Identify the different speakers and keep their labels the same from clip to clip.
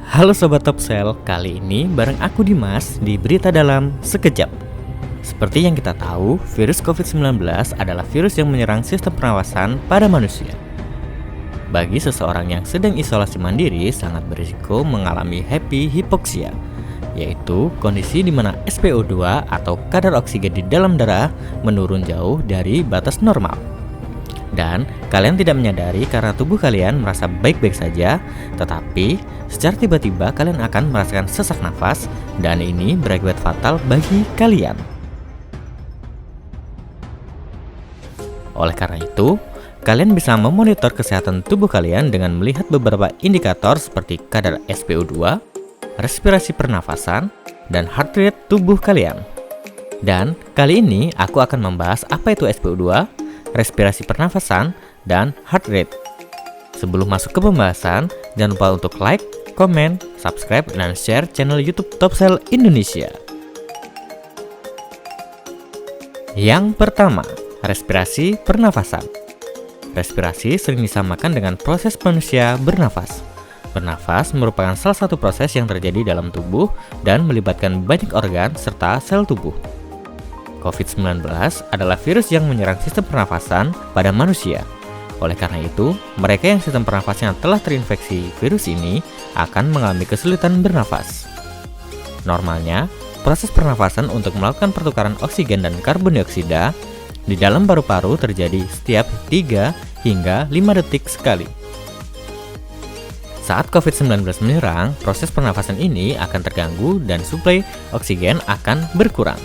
Speaker 1: Halo Sobat Topsel, kali ini bareng aku Dimas di Berita Dalam Sekejap. Seperti yang kita tahu, virus COVID-19 adalah virus yang menyerang sistem pernafasan pada manusia. Bagi seseorang yang sedang isolasi mandiri, sangat berisiko mengalami happy hypoxia, yaitu kondisi di mana SpO2 atau kadar oksigen di dalam darah menurun jauh dari batas normal. Dan kalian tidak menyadari karena tubuh kalian merasa baik-baik saja, tetapi secara tiba-tiba kalian akan merasakan sesak nafas dan ini berakibat fatal bagi kalian. Oleh karena itu, kalian bisa memonitor kesehatan tubuh kalian dengan melihat beberapa indikator seperti kadar SpO2, respirasi pernafasan, dan heart rate tubuh kalian. Dan kali ini aku akan membahas apa itu SpO2, respirasi pernafasan, dan heart rate. Sebelum masuk ke pembahasan, jangan lupa untuk like, komen, subscribe, dan share channel YouTube Topsel Indonesia. Yang pertama, respirasi pernafasan. Respirasi sering disamakan dengan proses manusia bernafas. Bernafas merupakan salah satu proses yang terjadi dalam tubuh dan melibatkan banyak organ serta sel tubuh. COVID-19 adalah virus yang menyerang sistem pernafasan pada manusia. Oleh karena itu, mereka yang sistem pernafasnya telah terinfeksi virus ini akan mengalami kesulitan bernafas. Normalnya, proses pernafasan untuk melakukan pertukaran oksigen dan karbon dioksida di dalam paru-paru terjadi setiap 3 hingga 5 detik sekali. Saat COVID-19 menyerang, proses pernafasan ini akan terganggu dan suplai oksigen akan berkurang.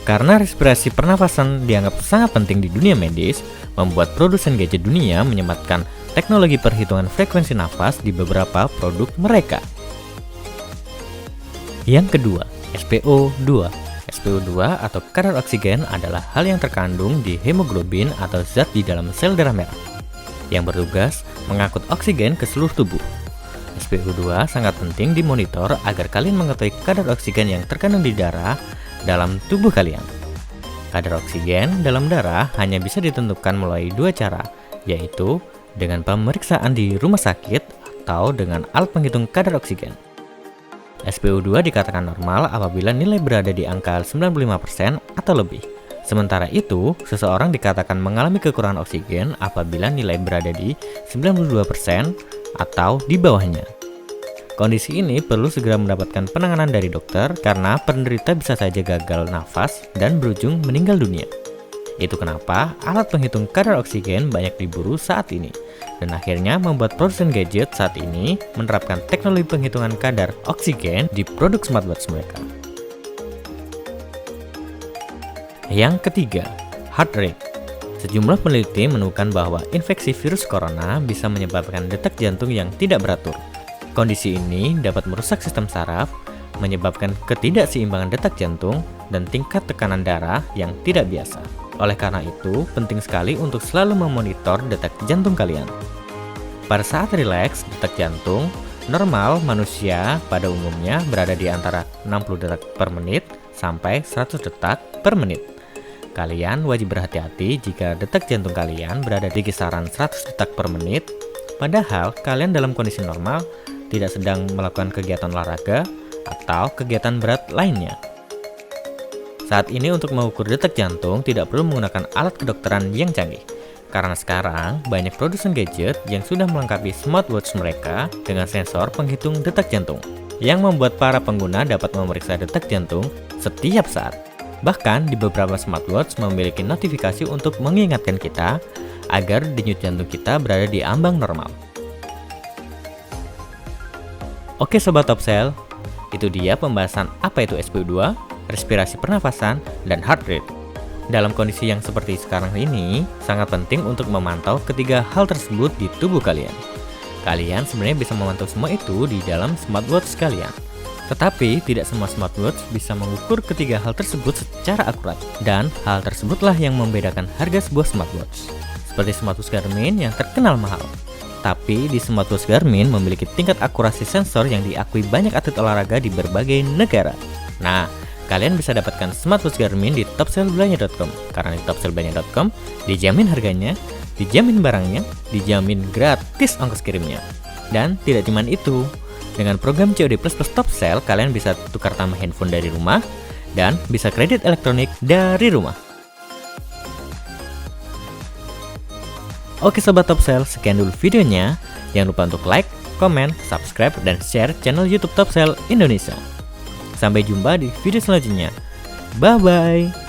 Speaker 1: Karena respirasi pernafasan dianggap sangat penting di dunia medis, membuat produsen gadget dunia menyematkan teknologi perhitungan frekuensi nafas di beberapa produk mereka. Yang kedua, SpO2. SpO2 atau kadar oksigen adalah hal yang terkandung di hemoglobin atau zat di dalam sel darah merah, yang bertugas mengangkut oksigen ke seluruh tubuh. SpO2 sangat penting dimonitor agar kalian mengetahui kadar oksigen yang terkandung di darah dalam tubuh kalian. Kadar oksigen dalam darah hanya bisa ditentukan melalui 2 cara, yaitu dengan pemeriksaan di rumah sakit atau dengan alat penghitung kadar oksigen. SpO2 dikatakan normal apabila nilai berada di angka 95% atau lebih. Sementara itu, seseorang dikatakan mengalami kekurangan oksigen apabila nilai berada di 92% atau di bawahnya. Kondisi ini perlu segera mendapatkan penanganan dari dokter karena penderita bisa saja gagal nafas dan berujung meninggal dunia. Itu kenapa alat penghitung kadar oksigen banyak diburu saat ini, dan akhirnya membuat produsen gadget saat ini menerapkan teknologi penghitungan kadar oksigen di produk smartwatch mereka. Yang ketiga, heart rate. Sejumlah peneliti menemukan bahwa infeksi virus corona bisa menyebabkan detak jantung yang tidak beratur. Kondisi ini dapat merusak sistem saraf, menyebabkan ketidakseimbangan detak jantung, dan tingkat tekanan darah yang tidak biasa. Oleh karena itu, penting sekali untuk selalu memonitor detak jantung kalian. Pada saat rileks, detak jantung normal manusia pada umumnya berada di antara 60 detak per menit sampai 100 detak per menit. Kalian wajib berhati-hati jika detak jantung kalian berada di kisaran 100 detak per menit, padahal kalian dalam kondisi normal tidak sedang melakukan kegiatan olahraga atau kegiatan berat lainnya. Saat ini untuk mengukur detak jantung tidak perlu menggunakan alat kedokteran yang canggih, karena sekarang banyak produsen gadget yang sudah melengkapi smartwatch mereka dengan sensor penghitung detak jantung, yang membuat para pengguna dapat memeriksa detak jantung setiap saat. Bahkan di beberapa smartwatch memiliki notifikasi untuk mengingatkan kita agar denyut jantung kita berada di ambang normal. Oke Sobat Topsel, itu dia pembahasan apa itu SpO2, respirasi pernafasan, dan heart rate. Dalam kondisi yang seperti sekarang ini, sangat penting untuk memantau ketiga hal tersebut di tubuh kalian. Kalian sebenarnya bisa memantau semua itu di dalam smartwatch kalian. Tetapi tidak semua smartwatch bisa mengukur ketiga hal tersebut secara akurat, dan hal tersebutlah yang membedakan harga sebuah smartwatch. Seperti smartwatch Garmin yang terkenal mahal. Tapi di smartwatch Garmin memiliki tingkat akurasi sensor yang diakui banyak atlet olahraga di berbagai negara. Nah, kalian bisa dapatkan smartwatch Garmin di topselbelanja.com, karena di topselbelanja.com dijamin harganya, dijamin barangnya, dijamin gratis ongkos kirimnya. Dan tidak cuma itu, Dengan program COD Plus Plus Topsel, kalian bisa tukar tambah handphone dari rumah dan bisa kredit elektronik dari rumah. Oke Sobat Topsel, sekian dulu videonya. Jangan lupa untuk like, komen, subscribe, dan share channel YouTube Topsel Indonesia. Sampai jumpa di video selanjutnya. Bye-bye.